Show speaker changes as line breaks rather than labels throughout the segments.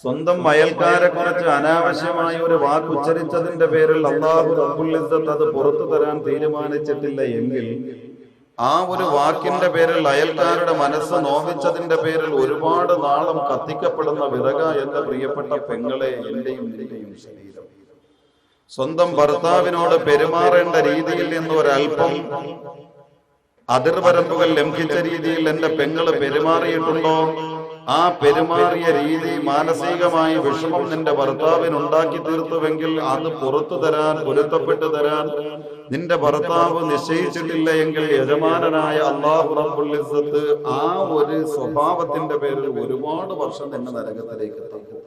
സ്വന്തം അയൽക്കാരെ കുറിച്ച് അനാവശ്യമായ ഒരു വാക്ക് ഉച്ചരിച്ചതിന്റെ പേരിൽ അല്ലാഹു റബ്ബുൽ ഇസ്സത്ത് അത് പുറത്തു തരാൻ തീരുമാനിച്ചിട്ടില്ല എങ്കിൽ ആ ഒരു വാക്കിന്റെ പേരിൽ അയൽക്കാരുടെ മനസ്സ് നോവിച്ചതിന്റെ പേരിൽ ഒരുപാട് നാളം കത്തിക്കപ്പെടുന്ന വിറക എന്റെ പ്രിയപ്പെട്ട പെങ്ങളെ, എന്റെയും നിന്റെയും ശരീരം സ്വന്തം ഭർത്താവിനോട് പെരുമാറേണ്ട രീതിയിൽ നിന്ന് ഒരൽപ്പം അതിർവരമ്പുകൾ ലംഘിച്ച രീതിയിൽ എന്റെ പെങ്ങള് പെരുമാറിയിട്ടുണ്ടോ? ആ പെരുമാറിയ രീതി മാനസികമായി വിഷമം നിന്റെ ഭർത്താവിന് ഉണ്ടാക്കി തീർത്തുവെങ്കിൽ അത് പുറത്തു തരാൻ, പൊരുത്തപ്പെട്ടു തരാൻ നിന്റെ ഭർത്താവ് നിശ്ചയിച്ചിട്ടില്ല എങ്കിൽ യജമാനനായ അല്ലാഹു റബ്ബുൽ ഇസ്സത്ത് ആ ഒരു സ്വഭാവത്തിന്റെ പേരിൽ ഒരുപാട് വർഷം നിന്നെ നരകത്തിലേക്ക് എത്തിക്കും.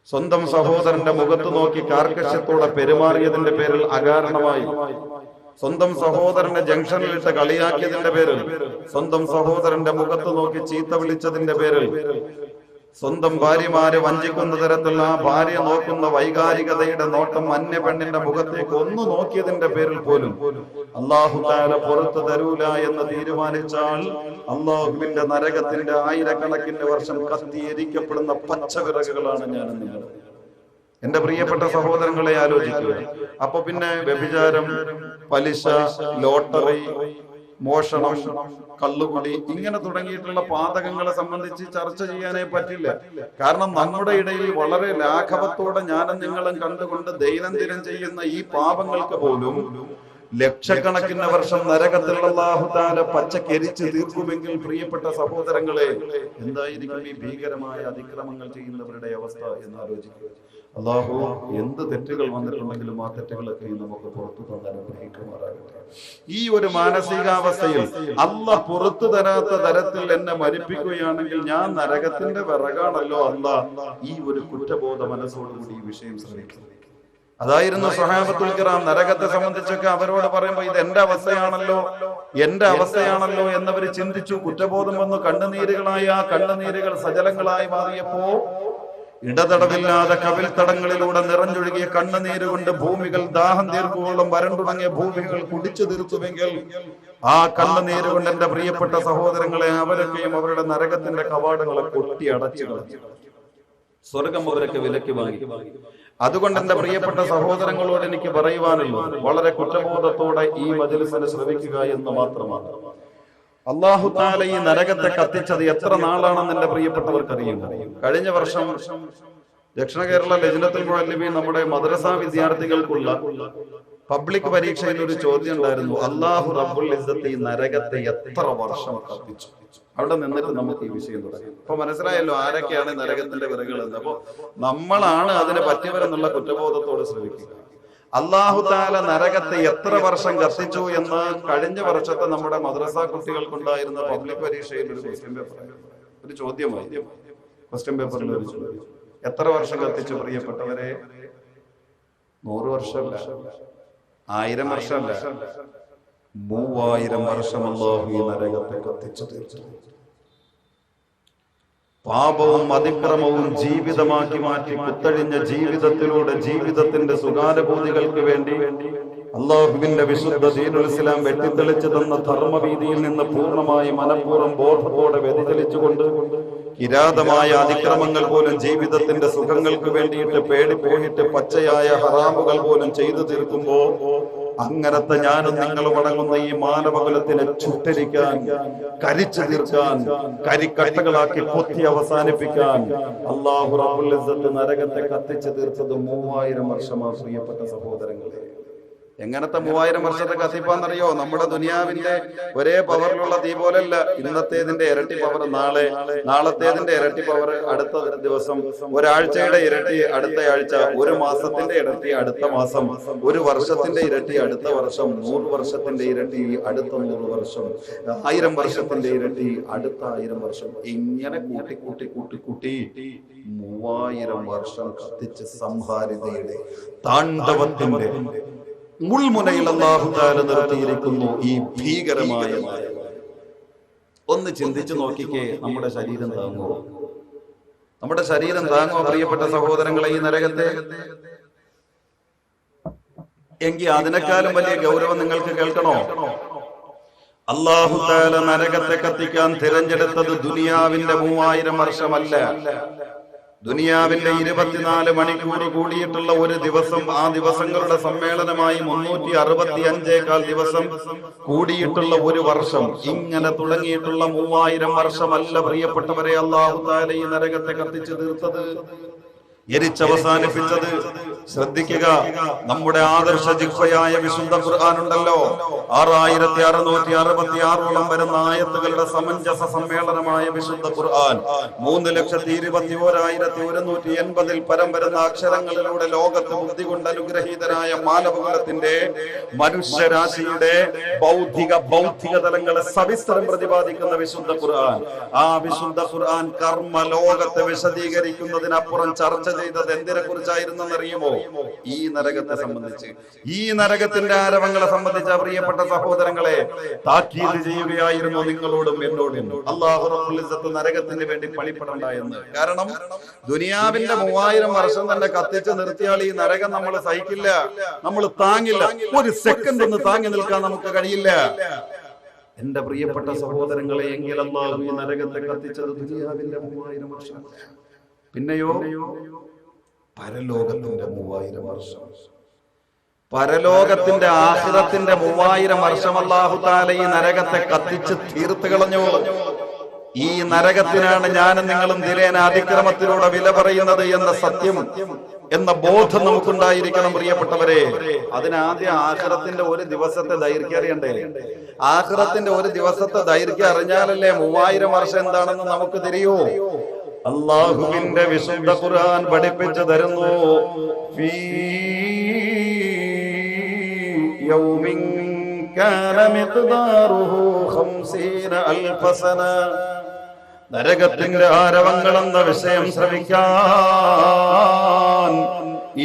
സ്വന്തം സഹോദരന്റെ മുഖത്ത് നോക്കി കാർക്കശ്യത്തോടെ പെരുമാറിയതിന്റെ പേരിൽ അകാരണമായി, സ്വന്തം സഹോദരനെ ജംഗ്ഷനിലിട്ട് കളിയാക്കിയതിന്റെ പേരിൽ, സ്വന്തം സഹോദരന്റെ മുഖത്ത് നോക്കി ചീത്ത വിളിച്ചതിന്റെ പേരിൽ, സ്വന്തം ഭാര്യമാരെ വഞ്ചിക്കുന്ന തരത്തിൽ ആ ഭാര്യ നോക്കുന്ന വൈകാരികതയുടെ നോട്ടം അന്യ പെണ്ണിന്റെ മുഖത്തേക്ക് ഒന്ന് നോക്കിയതിന്റെ പേരിൽ പോലും അല്ലാഹു തആല പുറത്തു തരൂല എന്ന് തീരുമാനിച്ചാൽ അല്ലാഹുവിന്റെ നരകത്തിന്റെ ആയിരക്കണക്കിന് വർഷം കത്തിയെരിക്കപ്പെടുന്ന പച്ചവിറകുകളാണ് ഞാൻ നിങ്ങൾ. എന്റെ പ്രിയപ്പെട്ട സഹോദരങ്ങളെ ആലോചിക്കുക. അപ്പൊ പിന്നെ വ്യഭിചാരം, പലിശ, ലോട്ടറി, മോഷണം, കള്ളുകുടി ഇങ്ങനെ തുടങ്ങിയിട്ടുള്ള പാതകങ്ങളെ സംബന്ധിച്ച് ചർച്ച ചെയ്യാനേ പറ്റില്ല. കാരണം നമ്മുടെ ഇടയിൽ വളരെ ലാഘവത്തോടെ ഞാനും നിങ്ങളും കണ്ടുകൊണ്ട് ദൈനംദിനം ചെയ്യുന്ന ഈ പാപങ്ങൾക്ക് പോലും ലക്ഷക്കണക്കിന് വർഷം നരകത്തിൽ അല്ലാഹു തആല പച്ചക്കരിച്ച് തീർക്കുമെങ്കിൽ പ്രിയപ്പെട്ട സഹോദരങ്ങളെ, എന്തായിരിക്കും ഈ ഭീകരമായ അതിക്രമങ്ങൾ ചെയ്യുന്നവരുടെ അവസ്ഥ എന്ന് ആലോചിക്കുക. അല്ലാഹു എന്ത് തെറ്റുകൾ വന്നിട്ടുണ്ടെങ്കിലും ആ തെറ്റുകളൊക്കെ നമുക്ക് പുറത്തു തരാൻ അനുഗ്രഹിക്കുമാറാകട്ടെ. ഈ ഒരു മാനസികാവസ്ഥയിൽ അല്ലാഹ് പുറത്തു തരാത്ത തരത്തിൽ എന്നെ മരിപ്പിക്കുകയാണെങ്കിൽ ഞാൻ നരകത്തിന്റെ വിറകാണല്ലോ അല്ലാഹ്. ഈ ഒരു കുറ്റബോധ മനസ്സോടുകൂടി ഈ വിഷയം ശ്രമിക്കും. അതായിരുന്നു സ്വഹാബത്തുൽ കിറാം. നരകത്തെ സംബന്ധിച്ചൊക്കെ അവരോട് പറയുമ്പോ ഇത് എന്റെ അവസ്ഥയാണല്ലോ എന്നവര് ചിന്തിച്ചു. കുറ്റബോധം വന്നു കണ്ണുനീരുകളായി ആ കണ്ണുനീരുകൾ സജലങ്ങളായി മാറിയപ്പോ ഇടതടവില്ലാതെ കവിൽത്തടങ്ങളിലൂടെ നിറഞ്ഞൊഴുകിയ കണ്ണുനീര് കൊണ്ട് ഭൂമികൾ ദാഹം തീർക്കുവോളം വരണ്ടുണങ്ങിയ ഭൂമികൾ കുടിച്ചു തീർത്തുവെങ്കിൽ ആ കണ്ണുനീര് കൊണ്ട് എന്റെ പ്രിയപ്പെട്ട സഹോദരങ്ങളെ അവരൊക്കെയും അവരുടെ നരകത്തിന്റെ കവാടങ്ങളെ കൊട്ടി അടച്ചു കളഞ്ഞു. സ്വർഗം അവരൊക്കെ വിലക്ക് വാങ്ങി. അതുകൊണ്ട് എന്റെ പ്രിയപ്പെട്ട സഹോദരങ്ങളോട് എനിക്ക് പറയുവാനുള്ളത് വളരെ കുറ്റബോധത്തോടെ ഈ മജ്‌ലിസിനെ ശ്രവിക്കുക എന്ന് മാത്രമാണ്. അല്ലാഹു തആല ഈ നരകത്തെ കത്തിച്ചത് എത്ര നാളാണെന്ന് എന്റെ പ്രിയപ്പെട്ടവർക്ക് അറിയുന്നു. കഴിഞ്ഞ വർഷം ദക്ഷിണ കേരള ലജ്നത്തുൽ മുഅല്ലിമീൻ നമ്മുടെ മദ്രസ വിദ്യാർത്ഥികൾക്കുള്ള പബ്ലിക് പരീക്ഷയിൽ ഒരു ചോദ്യം ഉണ്ടായിരുന്നു. അല്ലാഹു റബ്ബുൽ ഇസ്സത്ത് ഈ നരകത്തെ എത്ര വർഷം കത്തിച്ചു? അവിടെ നിന്നിട്ട് നമുക്ക് ഈ വിഷയം തുടങ്ങി. അപ്പൊ മനസ്സിലായല്ലോ ആരൊക്കെയാണ് നരകത്തിന്റെ വിറകുകൾ എന്ന്. അപ്പൊ നമ്മളാണ് അതിന് പറ്റിയവരെന്നുള്ള കുറ്റബോധത്തോട് ശ്രമിക്കുക. അല്ലാഹു തആല നരകത്തെ എത്ര വർഷം കത്തിച്ചു എന്ന് കഴിഞ്ഞ വർഷത്തെ നമ്മുടെ മദ്രസ കുട്ടികൾക്കുണ്ടായിരുന്ന പബ്ലിക് പരീക്ഷയിൽ ഒരു ക്വസ്റ്റ്യൻ പേപ്പർ, ഒരു ചോദ്യമായി ക്വസ്റ്റ്യൻ പേപ്പറിൽ ഒരു ചോദ്യം. എത്ര വർഷം കത്തിച്ചു പ്രിയപ്പെട്ടവരെ? 100 വർഷമല്ല, 1000 വർഷമല്ല, 3000 വർഷം അല്ലാഹു ഈ നരകത്തെ കത്തിച്ചു തീർത്തു. പാപവും അതിക്രമവും ജീവിതമാക്കി മാറ്റി കുത്തഴിഞ്ഞ ജീവിതത്തിലൂടെ ജീവിതത്തിന്റെ സുഖാനുഭൂതികൾക്ക് വേണ്ടി അല്ലാഹുവിന്റെ വിശുദ്ധ ദീനുൽ ഇസ്ലാം വെട്ടിത്തെളിച്ചു തന്ന ധർമ്മവീതിയിൽ നിന്ന് പൂർണ്ണമായി മനഃപൂർവ്വം ബോധത്തോടെ വ്യതിചലിച്ചുകൊണ്ട് കിരാതമായ അതിക്രമങ്ങൾ പോലും ജീവിതത്തിന്റെ സുഖങ്ങൾക്ക് വേണ്ടിയിട്ട് പേടിപ്പോയിട്ട് പച്ചയായ ഹറാമുകൾ പോലും ചെയ്തു തീർക്കുമ്പോ അങ്ങനത്തെ ഞാനും നിങ്ങളും അടങ്ങുന്ന ഈ മാനവകുലത്തിനെ ചുട്ടരിക്കാൻ, കരിച്ചു തീർക്കാൻ, കരിക്കട്ടകളാക്കി കൊത്തി അവസാനിപ്പിക്കാൻ അല്ലാഹു റബ്ബുൽ ഇസ്സത്ത് നരകത്തെ കത്തിച്ചു തീർത്തത് 3000 വർഷമാണ് പ്രിയപ്പെട്ട സഹോദരങ്ങളെ. എങ്ങനത്തെ 3000 വർഷത്തെ കത്തിപ്പാന്നറിയോ? നമ്മുടെ ദുനിയാവിന്റെ ഒരേ പവറിലുള്ള തീ പോലല്ല. ഇന്നത്തേതിന്റെ ഇരട്ടി പവർ നാളെ, നാളത്തേതിന്റെ ഇരട്ടി പവർ അടുത്ത ദിവസം, ഒരാഴ്ചയുടെ ഇരട്ടി അടുത്ത ആഴ്ച, ഒരു മാസത്തിന്റെ ഇരട്ടി അടുത്ത മാസം, ഒരു വർഷത്തിന്റെ ഇരട്ടി അടുത്ത വർഷം, 100 വർഷത്തിന്റെ ഇരട്ടി അടുത്ത 100 വർഷം, 1000 വർഷത്തിന്റെ ഇരട്ടി അടുത്ത 1000 വർഷം. ഇങ്ങനെ കൂട്ടി കൂട്ടി കൂട്ടി കൂട്ടി 3000 വർഷം കത്തിച്ച് സംഹാരിതയുടെ താണ്ഡവത്തിന്റെ മുൾമുനയിൽ അല്ലാഹു തആല നിർത്തിയിരിക്കുന്നു ഈ ഭീകരമായ. ഒന്ന് ചിന്തിച്ചു നോക്കിക്കേ, നമ്മുടെ ശരീരം താങ്ങുമോ? നമ്മുടെ ശരീരം താങ്ങുമോ പ്രിയപ്പെട്ട സഹോദരങ്ങളെ ഈ നരകത്തെ? എങ്കിൽ അതിനേക്കാളും വലിയ ഗൗരവം നിങ്ങൾക്ക് കേൾക്കണോ? അല്ലാഹു തആല നരകത്തെ കത്തിക്കാൻ തിരഞ്ഞെടുത്തത് ദുനിയാവിന്റെ 3000 വർഷമല്ല. ദുനിയാവിന്റെ 24 മണിക്കൂർ കൂടിയിട്ടുള്ള ഒരു ദിവസം, ആ ദിവസങ്ങളുടെ സമ്മേളനമായി 365 ദിവസം കൂടിയിട്ടുള്ള ഒരു വർഷം, ഇങ്ങനെ തുടങ്ങിയിട്ടുള്ള 3000 വർഷമല്ല പ്രിയപ്പെട്ടവരെ അല്ലാഹു തആല ഈ നരകത്തെ കത്തിച്ചു തീർത്തത്, എരിച്ചവസാനിപ്പിച്ചത്. ശ്രദ്ധിക്കുക, നമ്മുടെ ആദർശ ജിഹ്വയായ വിശുദ്ധ ഖുർആൻ ഉണ്ടല്ലോ, 6666 വരുന്ന ആയത്തുകളുടെ സമഞ്ജസ സമ്മേളനമായ വിശുദ്ധ ഖുർആൻ 3,21,180 പരം വരുന്ന അക്ഷരങ്ങളിലൂടെ ലോകത്ത് ബുദ്ധി കൊണ്ട് അനുഗ്രഹീതരായ മാനവകുലത്തിന്റെ മനുഷ്യരാശിയുടെ ഭൗതിക തലങ്ങളെ സവിസ്തരം പ്രതിപാദിക്കുന്ന വിശുദ്ധ ഖുർആൻ. ആ വിശുദ്ധ ഖുർആൻ കർമ്മ ലോകത്തെ വിശദീകരിക്കുന്നതിനപ്പുറം ചർച്ച ചെയ്തത് എന്തിനെ കുറിച്ചായിരുന്നറിയുമോ? ഈ നരകത്തെ സംബന്ധിച്ച്, ഈ നരകത്തിന്റെ ആരവങ്ങളെ സംബന്ധിച്ച പ്രിയപ്പെട്ട സഹോദരങ്ങളെ താക്കീത് ചെയ്യുകയായിരുന്നു നിങ്ങളോടും എന്നോടും. അല്ലാഹു റബ്ബുൽ ഇസ്സത്ത് നരകത്തിന് വേണ്ടി പണിപ്പെടണ്ട എന്ന്. കാരണം ദുനിയാവിന്റെ 3000 വർഷം തന്നെ കത്തിച്ച് നിർത്തിയാൽ ഈ നരകം നമ്മൾ സഹിക്കില്ല, നമ്മൾ താങ്ങില്ല. ഒരു സെക്കൻഡ് ഒന്ന് താങ്ങി നിൽക്കാൻ നമുക്ക് കഴിയില്ല. എന്റെ പ്രിയപ്പെട്ട സഹോദരങ്ങളെ, എങ്കിൽ അല്ലാഹു ഈ നരകത്തെ കത്തിച്ചത് ദുനിയാവിന്റെ 3000 വർഷം, പിന്നെയോ പരലോകത്തിന്റെ 3000 വർഷം, പരലോകത്തിന്റെ ആഖിറത്തിന്റെ 3000 വർഷം അല്ലാഹു തആല ഈ നരകത്തെ കത്തിച്ച് തീർത്ത് കളഞ്ഞു. ഈ നരകത്തിനാണ് ഞാനും നിങ്ങളും ദിലേന അതിക്രമത്തിലൂടെ വില പറയുന്നത് എന്ന സത്യം, എന്ന ബോധം നമുക്കുണ്ടായിരിക്കണം പ്രിയപ്പെട്ടവരെ. അതിനാദ്യം ആഖിറത്തിന്റെ ഒരു ദിവസത്തെ ദൈർഘ്യം അറിയണ്ടേ? ആഖിറത്തിന്റെ ഒരു ദിവസത്തെ ദൈർഘ്യം അറിഞ്ഞാലല്ലേ 3000 വർഷം എന്താണെന്ന് നമുക്ക് തിരിയൂ. അല്ലാഹുവിന്റെ വിശുദ്ധ ഖുർആൻ പഠിപ്പിച്ചു തരുന്നു, ഫീ യൗമിൻ കാന മിഖ്ദാറുഹു 50000 സന. നരകത്തിന്റെ ആരവങ്ങൾ എന്ന വിഷയം ശ്രവിക്കാൻ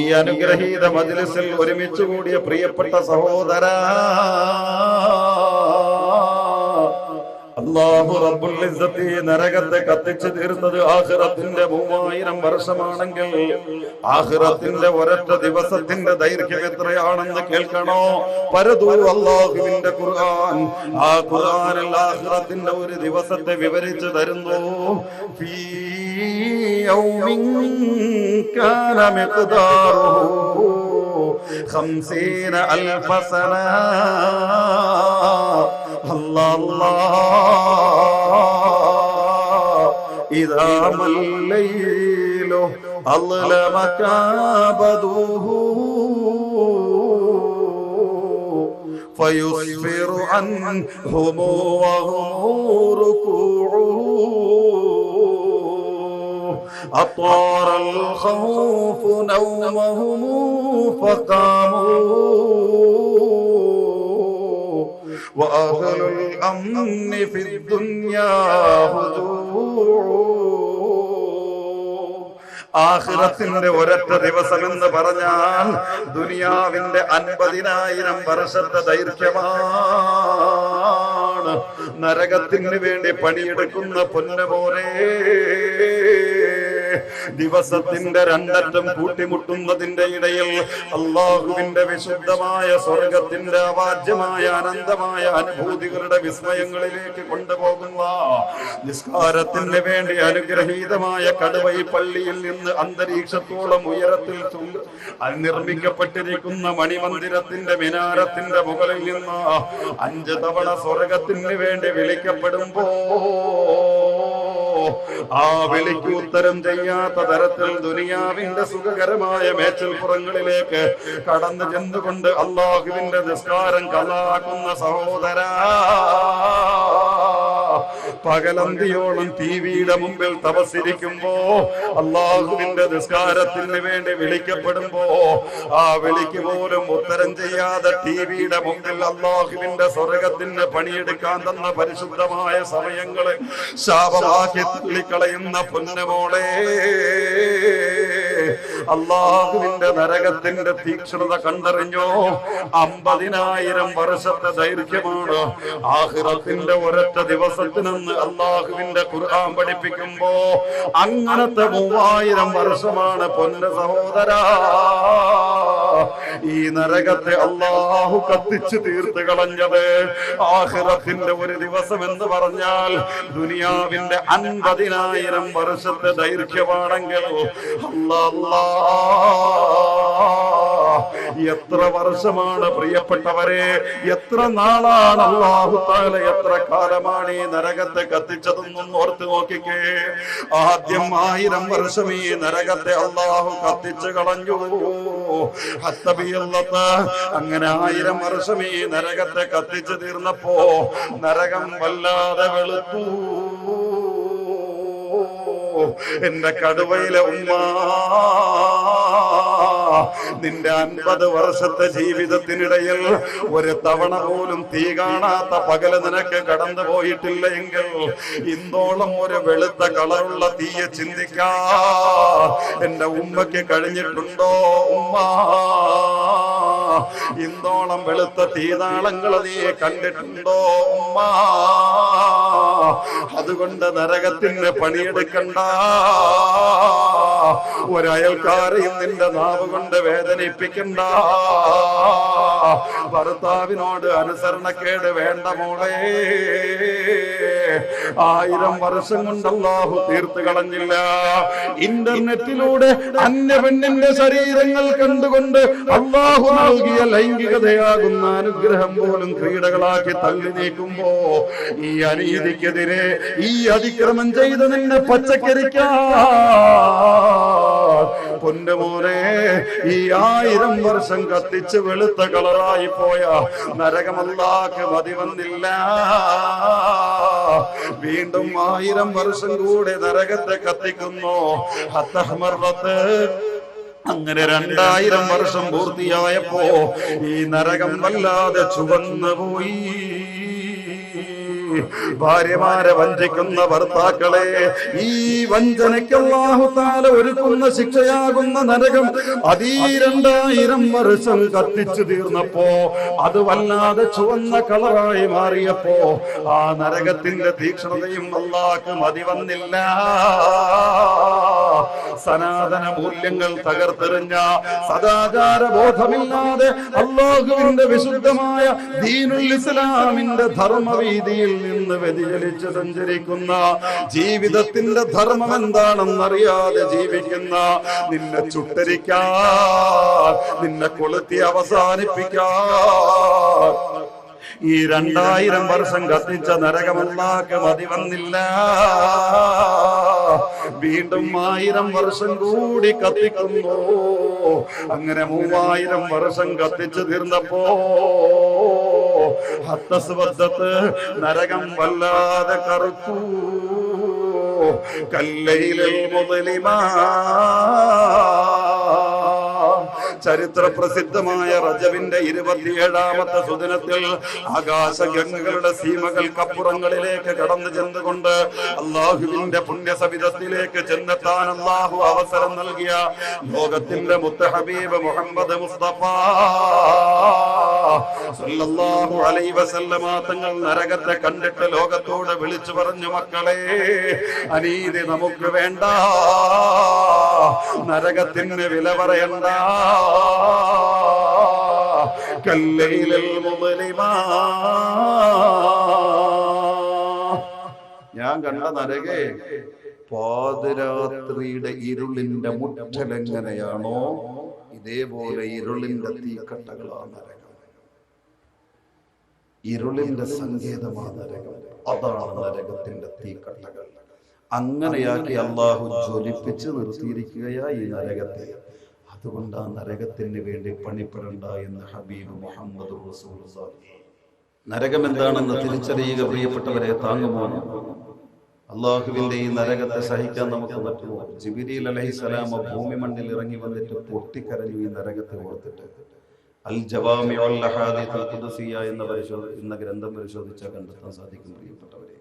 ഈ അനുഗ്രഹീത മജ്ലിസിൽ ഒരുമിച്ച് കൂടിയ പ്രിയപ്പെട്ട സഹോദരാ, അല്ലാഹു റബ്ബുൽ ഇസ്സത്ത് നരകത്തെ കത്തിച്ചു തീർത്തത് ആഖിറത്തിന്റെ 3000 വർഷമാണെങ്കിൽ ആഖിറത്തിന്റെ ഒരൊറ്റ ദിവസത്തിന്റെ ദൈർഘ്യം എത്രയാണെന്ന് കേൾക്കണോ? പരദൂ അല്ലാഹുവിന്റെ ഖുർആൻ. ആ ഖുർആനിൽ ആഖിറത്തിന്റെ ഒരു ദിവസത്തെ വിവരിച്ചു തരുന്നു. ഫീ യൗമിൻ കാന മിഖ്ദാറുഹു 50000 സന. إذا ما الليل أظلم كابده فيسفر عنهم وهم ركوع أطار الخوف نومهم فقاموا وأهل الأمن في الدنيا هدوء. ആഖിറത്തിന്റെ ഒരൊറ്റ ദിവസം എന്ന് പറഞ്ഞാൽ ദുനിയാവിന്റെ 50,000 വർഷത്തെ ദൈർഘ്യമാണ്. നരകത്തിന് വേണ്ടി പണിയെടുക്കുന്ന പൊന്നുപോലെ ദിവസത്തിന്റെ രണ്ടറ്റം കൂട്ടിമുട്ടുന്നതിന്റെ ഇടയിൽ അല്ലാഹുവിന്റെ വിശുദ്ധമായ സ്വർഗത്തിന്റെ അവാജ്യമായ അനന്തമായ അനുഭൂതികളുടെ വിസ്മയങ്ങളിലേക്ക് കൊണ്ടുപോകുന്ന നിസ്കാരത്തിന് വേണ്ടി അനുഗ്രഹീതമായ കടുവൈ പള്ളിയിൽ നിന്ന് അന്തരീക്ഷത്തോളം ഉയരത്തിൽ നിർമ്മിക്കപ്പെട്ടിരിക്കുന്ന മണിമന്ദിരത്തിന്റെ മിനാരത്തിന്റെ മുകളിൽ നിന്ന് 5 തവണ സ്വർഗത്തിന് വേണ്ടി വിളിക്കപ്പെടുമ്പോ ആ വിളിക്ക് ഉത്തരം ചെയ്യാത്ത തരത്തിൽ ദുനിയാവിന്റെ സുഖകരമായ മേച്ചിൽപ്പുറങ്ങളിലേക്ക് കടന്നു ചെന്നുകൊണ്ട് അല്ലാഹുവിന്റെ നിസ്കാരം കളാക്കുന്ന സഹോദരാ, പകലന്തിയോളം ടിവിയുടെ മുമ്പിൽ തപസ്സിരിക്കുമ്പോ അല്ലാഹുവിന്റെ നിസ്കാരത്തിന് വേണ്ടി വിളിക്കപ്പെടുമ്പോ ആ വിളിക്ക് പോലും ഉത്തരം ചെയ്യാതെ ടിവിയുടെ മുമ്പിൽ അല്ലാഹുവിന്റെ സ്വർഗത്തിന് പണിയെടുക്കാൻ തന്ന പരിശുദ്ധമായ സമയങ്ങളെ ശാപമാക്കി തള്ളിക്കളയുന്ന പൊന്നുമോളെ, അല്ലാഹുവിന്റെ നരകത്തിന്റെ തീക്ഷ്ണത കണ്ടറിഞ്ഞോ? 50,000 വർഷത്തെ ദൈർഘ്യമാണ് ആഖിറത്തിന്റെ ഒരൊറ്റ ദിവസത്തിനെന്ന് അല്ലാഹുവിന്റെ ഖുർആൻ പഠിപ്പിക്കുമ്പോ അങ്ങനത്തെ 3000 വർഷമാണ് പൊന്ന സഹോദരാ. ഈ നരകത്തെ അല്ലാഹു കത്തിച്ചു തീർത്ത് കളഞ്ഞത്. ആഖിറത്തിന്റെ ഒരു ദിവസം എന്ന് പറഞ്ഞാൽ ദുനിയാവിന്റെ 50,000 വർഷത്തെ ദൈർഘ്യമാണെങ്കിൽ അല്ലാ എത്ര വർഷമാണ് പ്രിയപ്പെട്ടവരെ, എത്ര നാളാണ് അല്ലാഹു തആല, എത്ര കാലമാണ് ഈ നരകത്തെ കത്തിച്ചതെന്നും ഓർത്ത് നോക്കിക്കേ. ആദ്യം 1000 വർഷം ഈ നരകത്തെ അല്ലാഹു കത്തിച്ചു കളഞ്ഞു. അങ്ങനെ 1000 വർഷം ഈ നരകത്തെ കത്തിച്ചു തീർന്നപ്പോ നരകം വല്ലാതെ വെളുത്തു. എന്റെ കടുവയിലെ ഉമ്മ, നിന്റെ 50 വർഷത്തെ ജീവിതത്തിനിടയിൽ ഒരു തവണ പോലും തീ കാണാത്ത പകല് നിനക്ക് കടന്നു പോയിട്ടില്ല എങ്കിൽ ഇന്നോളം ഒരു വെളുത്ത കളറുള്ള തീയെ ചിന്തിക്കാ എന്റെ ഉമ്മയ്ക്ക് കഴിഞ്ഞിട്ടുണ്ടോ? ഉമ്മ, ഇന്നോളം വെളുത്ത തീനാളങ്ങൾ നീ കണ്ടിട്ടുണ്ടോ? ഉമ്മ, അതുകൊണ്ട് നരകത്തിന് പണിയെടുക്കണ്ട. ഒരയൽക്കാരെയും നിന്റെ നാവ് കൊണ്ട് വേദനിപ്പിക്കണ്ട. ഭർത്താവിനോട് അനുസരണക്കേട് വേണ്ട മോളെ. 1000 വർഷം കൊണ്ട് അല്ലാഹു തീർത്ത് കളഞ്ഞില്ല. ഇന്റർനെറ്റിലൂടെ അന്യ പെണ്ണിന്റെ ശരീരങ്ങൾ കണ്ടുകൊണ്ട് അല്ലാഹു നൽകിയ ലൈംഗികതയാകുന്ന അനുഗ്രഹം പോലും ക്രീഡകളാക്കി തള്ളി നീക്കുമ്പോ ഈ അനീതിക്കെതിരെ, ഈ അതിക്രമം ചെയ്ത് നിന്നെ പച്ചക്കരിക്കാ പൊന്നുമോനെ, ഈ 1000 വർഷം കത്തിച്ച് വെളുത്ത കളറായി പോയ നരകമല്ലാക്ക് മതി വന്നില്ല. വീണ്ടും 1000 വർഷം കൂടെ നരകത്തെ കത്തിക്കുന്നു. അങ്ങനെ 2000 വർഷം പൂർത്തിയായപ്പോ ഈ നരകം വല്ലാതെ ചുവന്നു പോയി. ഭാര്യമാരെ വഞ്ചിക്കുന്ന ഭർത്താക്കളെ, ഈ വഞ്ചനയ്ക്ക് അല്ലാഹു തആല ഒരുക്കുന്ന ശിക്ഷയാകുന്ന നരകം 2000 വർഷം കത്തിച്ചു തീർന്നപ്പോ അത് വല്ലാതെ ചുവന്ന കളറായി മാറിയപ്പോ ആ നരകത്തിന്റെ തീക്ഷ്ണതയും അല്ലാഹുക്ക് മതി വന്നില്ല. സനാതന മൂല്യങ്ങൾ തകർത്തെറിഞ്ഞ, സദാചാര ബോധമില്ലാതെ അല്ലാഹുവിന്റെ വിശുദ്ധമായ ദീനുൽ ഇസ്ലാമിന്റെ ധർമ്മവീതിയിൽ നിന്ന് വ്യതിചലിച്ച് സഞ്ചരിക്കുന്ന, ജീവിതത്തിന്റെ ധർമ്മം എന്താണെന്നറിയാതെ ജീവിക്കുന്ന, നിന്നെ ചുട്ടരിക്കാൻ, നിന്നെ കൊളുത്തി അവസാനിപ്പിക്കാൻ ഈ 2000 വർഷം കത്തിച്ച നരകമല്ലാക്ക് മതി വന്നില്ല. വീണ്ടും 1000 വർഷം കൂടി കത്തിക്കുന്നു. അങ്ങനെ 3000 വർഷം കത്തിച്ചു തീർന്നപ്പോ നരകം വല്ലാതെ കറുത്തു. കല്ലയിലിൽ മുതലിമാ, ചരിത്ര പ്രസിദ്ധമായ റജബിന്റെ 27ാമത്തെ സുദിനത്തിൽ ആകാശഗംഗകളുടെ സീമകൾക്കപ്പുറങ്ങളിലേക്ക് കടന്നു ചെന്നുകൊണ്ട് അല്ലാഹുവിന്റെ പുണ്യസവിധത്തിലേക്ക് ചെന്നെത്താൻ അല്ലാഹു അവസരം നൽകിയ ലോകത്തിന്റെ മുത്ത് ഹബീബ് മുഹമ്മദ് മുസ്തഫ സല്ലല്ലാഹു അലൈഹി വസല്ലമ തങ്ങൾ നരകത്തെ കണ്ടിട്ട് ലോകത്തോട് വിളിച്ചു പറഞ്ഞു, മക്കളെ, അനീതി നമുക്ക് വേണ്ട, നരകത്തിന് വില പറയണ്ട. ഞാൻ കണ്ട നരകെ പാതിരാത്രിയുടെ ഇരുളിന്റെ മുറ്റലെങ്ങനെയാണോ ഇതേപോലെ ഇരുളിന്റെ തീക്കട്ടകളാണ് നരകം. ഇരുളിന്റെ സങ്കേതമാണ് നരകം. അതാണ് നരകത്തിന്റെ തീക്കട്ടകൾ. അങ്ങനെയാക്കി അല്ലാഹു ജ്വലിപ്പിച്ച് നിർത്തിയിരിക്കുകയായി ഈ നരകത്തെ. അതുകൊണ്ട് ആ നരകത്തിന് വേണ്ടി പണിപ്പെടണ്ട എന്ന് ഹബീബ് മുഹമ്മദ് റസൂലുള്ളാഹി. നരകം എന്താണെന്ന് തിരിച്ചറിയുക പ്രിയപ്പെട്ടവരെ. താങ്ങുമോ അള്ളാഹുവിന്റെ ഈ നരകത്തെ സഹിക്കാൻ നമുക്ക് പറ്റുമോ? ജിബ്രീൽ അലൈഹിസ്സലാം ഭൂമി മണ്ണിൽ ഇറങ്ങി വന്നിട്ട് പൊട്ടിക്കരഞ്ഞു ഈ നരകത്തെ ഓർത്തിട്ട്. അൽ ജവാമിഉൽ അഹാദീസുൽ ഖുദ്സിയ എന്ന ഗ്രന്ഥം പരിശോധിച്ചാൽ കണ്ടെത്താൻ സാധിക്കും പ്രിയപ്പെട്ടവരെ.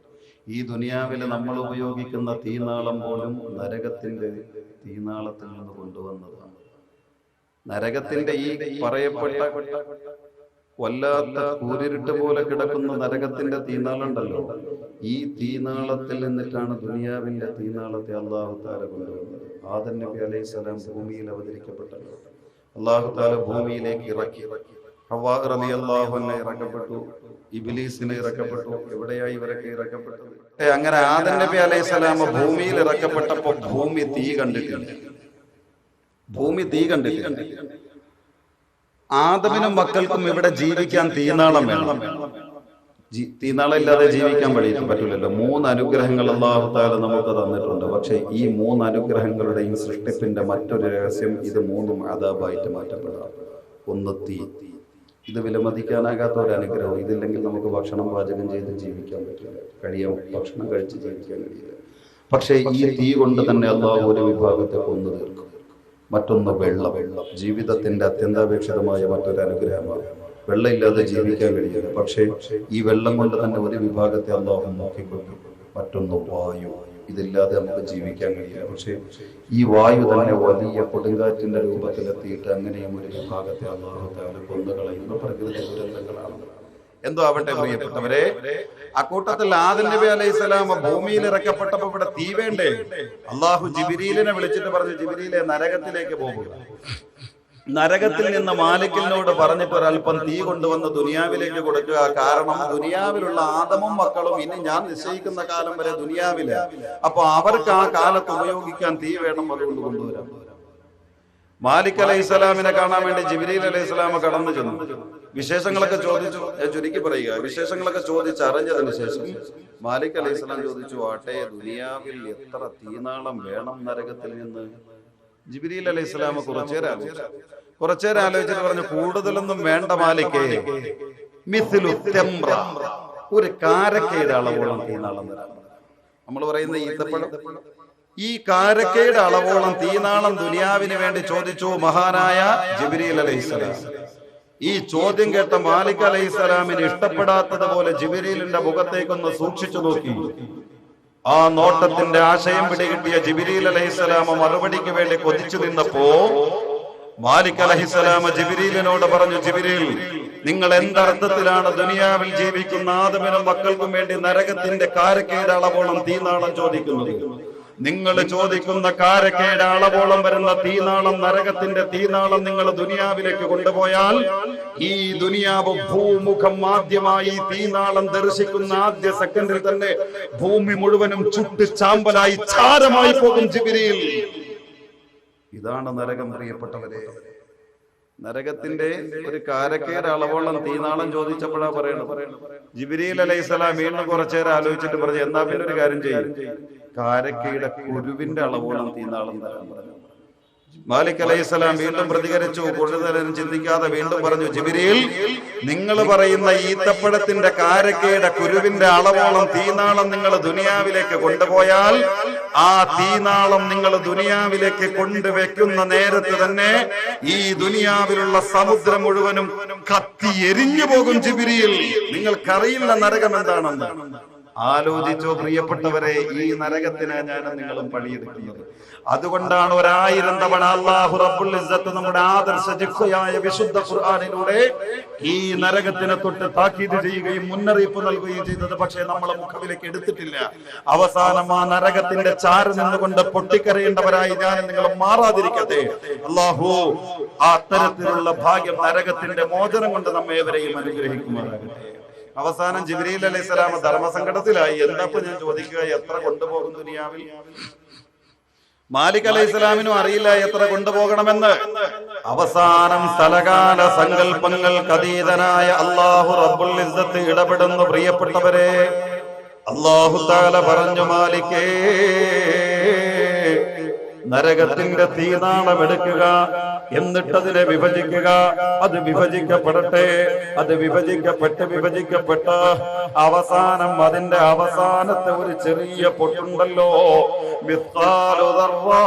ഈ ദുനിയാവിലെ നമ്മൾ ഉപയോഗിക്കുന്ന തീനാളം പോലും നരകത്തിന്റെ തീനാളത്തിൽ നിന്ന് കൊണ്ടുവന്നതാണ്. നരകത്തിന്റെ ഈ പറയപ്പെട്ട വല്ലാത്ത കൂരിരുട്ട് പോലെ കിടക്കുന്ന നരകത്തിന്റെ തീനാളുണ്ടല്ലോ, ഈ തീനാളത്തിൽ നിന്നിട്ടാണ് ദുനിയാവിന്റെ തീനാളത്തെ അല്ലാഹു തആല കൊണ്ടുവന്നത്. ആദം നബി അലൈഹിസ്സലാം ഭൂമിയിൽ അവതരിക്കപ്പെട്ടല്ലോ. അല്ലാഹു തആല ഭൂമിയിലേക്ക് ഇറക്കി. ഹവ്വാ റളിയല്ലാഹു അൻഹ ഇറക്കപ്പെട്ടു, ഇബ്ലീസിനെ ഇറക്കപ്പെട്ടു. എവിടെയായി ഇവരൊക്കെ ഇറക്കപ്പെട്ടത്? അങ്ങനെ ആദം നബി അലൈഹിസ്സലാം ഭൂമിയിൽ ഇറക്കപ്പെട്ടപ്പോൾ ഭൂമി തീ കണ്ടിട്ടില്ല. ഭൂമി തീ കണ്ടിട്ടില്ല. ആദമിനും മക്കൾക്കും ഇവിടെ ജീവിക്കാൻ തീനാളം വേണം. തീനാളം ഇല്ലാതെ ജീവിക്കാൻ പറ്റില്ലല്ലോ. 3 അനുഗ്രഹങ്ങൾ അല്ലാഹു തആല നമുക്ക് തന്നിട്ടുണ്ട്. പക്ഷെ ഈ 3 അനുഗ്രഹങ്ങളുടെയും സൃഷ്ടിപ്പിന്റെ മറ്റൊരു രഹസ്യം, ഇത് 3ഉം അദാബായിട്ട് മാറ്റപ്പെടാം. ഒന്ന് തീ. ഇത് വിലമതിക്കാനാകാത്ത ഒരു അനുഗ്രഹം. ഇതില്ലെങ്കിൽ നമുക്ക് ഭക്ഷണം പാചകം ചെയ്ത് ജീവിക്കാൻ പറ്റില്ല, ഭക്ഷണം കഴിച്ച് ജീവിക്കാൻ കഴിയില്ല. പക്ഷേ ഈ തീ കൊണ്ട് തന്നെ അല്ലാഹു ഒരു വിഭാഗത്തെ കൊന്നു തീർക്കും. മറ്റൊന്ന് വെള്ളം. ജീവിതത്തിന്റെ അത്യന്താപേക്ഷിതമായ മറ്റൊരു അനുഗ്രഹമാണ്. വെള്ളമില്ലാതെ ജീവിക്കാൻ കഴിയില്ല. പക്ഷേ ഈ വെള്ളം കൊണ്ട് തന്നെ ഒരു വിഭാഗത്തെ അല്ലാഹു നോക്കിക്കൊണ്ടു. മറ്റൊന്ന് വായു. ഇതില്ലാതെ നമുക്ക് ജീവിക്കാൻ കഴിയില്ല. പക്ഷേ ഈ വായു തന്നെ വലിയ കൊടുങ്കാറ്റിന്റെ രൂപത്തിലെത്തിയിട്ട് അങ്ങനെയും ഒരു വിഭാഗത്തെ അല്ലാഹു തആല കൊന്നുകളയുന്ന പ്രകൃതി ദുരന്തങ്ങളാണ്. എന്തോ ആവട്ടെ പ്രിയപ്പെട്ടവരെ, അക്കൂട്ടത്തിൽ ആദം നബി അലൈഹിസ്സലാം ഭൂമിയിൽ ഇറക്കപ്പെട്ടപ്പോൾ ഇവിടെ തീ വേണ്ടേ? അല്ലാഹു ജിബ്രീലിനെ വിളിച്ചിട്ട് പറഞ്ഞു, ജിബ്രീലെ നരകത്തിലേക്ക് പോകുക. നരകത്തിൽ നിന്ന് മാലിക്കിനോട് പറഞ്ഞിട്ട് ഒരല്പം തീ കൊണ്ടുവന്ന് ദുനിയാവിലേക്ക് കൊടുക്കുക. കാരണം ദുനിയാവിലുള്ള ആദമും മക്കളും ഇനി ഞാൻ നിശ്ചയിക്കുന്ന കാലം വരെ ദുനിയാവില്. അപ്പൊ അവർക്ക് ആ കാലത്ത് ഉപയോഗിക്കാൻ തീ വേണം, അതുകൊണ്ട് കൊണ്ടുവരാം. മാലിക് അലൈഹിസ്സലാമിനെ കാണാൻ വേണ്ടി ജിബ്രീൽ അലൈഹിസ്സലാം കടന്നു ചെന്നു. വിശേഷങ്ങളൊക്കെ ചോദിച്ചു. ചുരുക്കി പറയുക, വിശേഷങ്ങളൊക്കെ ചോദിച്ചറിഞ്ഞതിന് ശേഷം മാലിക് അലൈഹിസ്സലാം ചോദിച്ചു, ആട്ടെ ദുനിയാവിൽ എത്ര തീനാളം വേണം നരകത്തിൽ നിന്ന്? ജിബ്രീൽ അലൈഹിസ്സലാം കുറച്ചേരം ആലോചിച്ചിട്ട് പറഞ്ഞു, കൂടുതലൊന്നും വേണ്ട മാലിക്കേ, മിസ്ലു തംറ, ഒരു കാരക്കയുടെ അളവോളം തീനാളം തരാം. നമ്മൾ പറയുന്ന ഈത്തപ്പഴം, ഈ കാരക്കയുടെ അളവോളം തീനാളം ദുനിയാവിന് വേണ്ടി ചോദിച്ചു മഹാനായ ജിബ്രീൽ അലൈഹിസ്സലാം. ഈ ചോദ്യം കേട്ട മാലിക് അലൈഹിസ്സലാമിന് ഇഷ്ടപ്പെടാത്തതുപോലെ ജിബ്രീലിന്റെ മുഖത്തേക്കൊന്ന് സൂക്ഷിച്ചു നോക്കി. ആ നോട്ടത്തിന്റെ ആശയം പിടികിട്ടിയ ജിബ്രീൽ അലൈഹിസ്സലാം മറുപടിക്ക് വേണ്ടി കൊതിച്ചു നിന്നപ്പോ മാലിക് അലൈഹിസ്സലാം ജിബ്രീലിനോട് പറഞ്ഞു, ജിബ്രീൽ, നിങ്ങൾ എന്തർത്ഥത്തിലാണ് ദുനിയാവിൽ ജീവിക്കുന്ന ആദമിനും മക്കൾക്കും വേണ്ടി നരകത്തിന്റെ കാരക്കയുടെ അളവോളം തീനാളം ചോദിക്കുന്നത്? നിങ്ങൾ ചോദിക്കുന്ന കാരക്കയുടെ അളവോളം വരുന്ന തീനാളം, നരകത്തിന്റെ തീനാളം നിങ്ങൾ ദുനിയാവിലേക്ക് കൊണ്ടുപോയാൽ ഈ ദുനിയാവ് ഭൂമുഖം ആദ്യമായി തീനാളം ദർശിക്കുന്ന ആദ്യ സെക്കൻഡിൽ തന്നെ ഭൂമി മുഴുവനും ചുട്ട് ചാമ്പലായി ചാരമായി പോകും ജിബ്രീൽ. ഇതാണ് നരകം പ്രിയപ്പെട്ടവരെ. നരകത്തിന്റെ ഒരു കാരക്കയുടെ അളവോളം തീനാളം ചോദിച്ചപ്പോഴാ പറയണത്. ജിബ്രീൽ അലൈഹിസ്സലാം വീണ്ടും കുറച്ചേരം ആലോചിച്ചിട്ട് പറഞ്ഞു, എന്നാ പിന്നെ ഒരു കാര്യം ചെയ്യും, കാരക്കയുടെ കുരുവിന്റെ അളവോളം തീനാളം തരാൻ പറഞ്ഞു. മാലിക് അലൈഹിസ്സലാം വീണ്ടും പ്രതികരിച്ചു. കൂടുതലും ചിന്തിക്കാതെ വീണ്ടും പറഞ്ഞു, ജിബ്രീൽ, നിങ്ങൾ പറയുന്ന ഈത്തപ്പഴത്തിന്റെ കാരക്കയുടെ കുരുവിന്റെ അളവോളം തീനാളം നിങ്ങൾ ദുനിയാവിലേക്ക് കൊണ്ടുപോയാൽ ആ തീനാളം നിങ്ങൾ ദുനിയാവിലേക്ക് കൊണ്ടുവെക്കുന്ന നേരത്ത് തന്നെ ഈ ദുനിയാവിലുള്ള സമുദ്രം മുഴുവനും കത്തി എരിഞ്ഞു പോകും ജിബ്രീൽ. നിങ്ങൾക്കറിയില്ല നരകം എന്താണെന്ന്. ആലോചിച്ചോ പ്രിയപ്പെട്ടവരെ, ഈ നരകത്തിന് ഞാനും നിങ്ങളും പണിയെടുക്കുന്നത്. അതുകൊണ്ടാണ് 1000 തവണ അല്ലാഹു റബ്ബുൽ ഇസ്സത്ത് നമ്മുടെ ആദർശ ജിഹ്വയായ വിശുദ്ധ ഖുർആനിലൂടെ ഈ നരകത്തിനെ തൊട്ട് താക്കീത് ചെയ്യുകയും മുന്നറിയിപ്പ് നൽകുകയും ചെയ്തത്. പക്ഷേ നമ്മൾ മുഖവിലേക്ക് എടുത്തിട്ടില്ല. അവസാനം ആ നരകത്തിന്റെ ചാര നിന്നുകൊണ്ട് പൊട്ടിക്കരയേണ്ടവരായി ഞാനും നിങ്ങളും മാറാതിരിക്കട്ടെ. അല്ലാഹു ആ അത്തരത്തിലുള്ള ഭാഗ്യം നരകത്തിന്റെ മോചനം കൊണ്ട് നമ്മെ ഏവരെയും അനുഗ്രഹിക്കുമാറാകട്ടെ. അവസാനം ജിബ്രീൽ അലൈഹിസ്സലാം ധർമ്മസങ്കടത്തിലായി. എന്താ ഞാൻ ചോദിക്കുക, എത്ര കൊണ്ടുപോകും ദുനിയാവിൽ? മാലിക് അലൈഹിസ്സലാമിനും അറിയില്ല എത്ര കൊണ്ടുപോകണമെന്ന്. അവസാനം സ്ഥലകാല സങ്കല്പങ്ങൾക്ക് അതീതനായ അല്ലാഹു റബ്ബുൽ ഇസ്സത്ത് ഇടപെടുന്നു. പ്രിയപ്പെട്ടവരെ, അല്ലാഹു തആല പറഞ്ഞു, മാലിക്കേ, നരകത്തിന്റെ തീനാളം എടുക്കുക, എന്നിട്ടതിനെ വിഭജിക്കുക. അത് വിഭജിക്കപ്പെടട്ടെ. അത് വിഭജിക്കപ്പെട്ട അവസാനം അതിന്റെ അവസാനത്തെ ഒരു ചെറിയ പൊട്ടുണ്ടല്ലോ, മിസ്ഖാലു ദർറാ,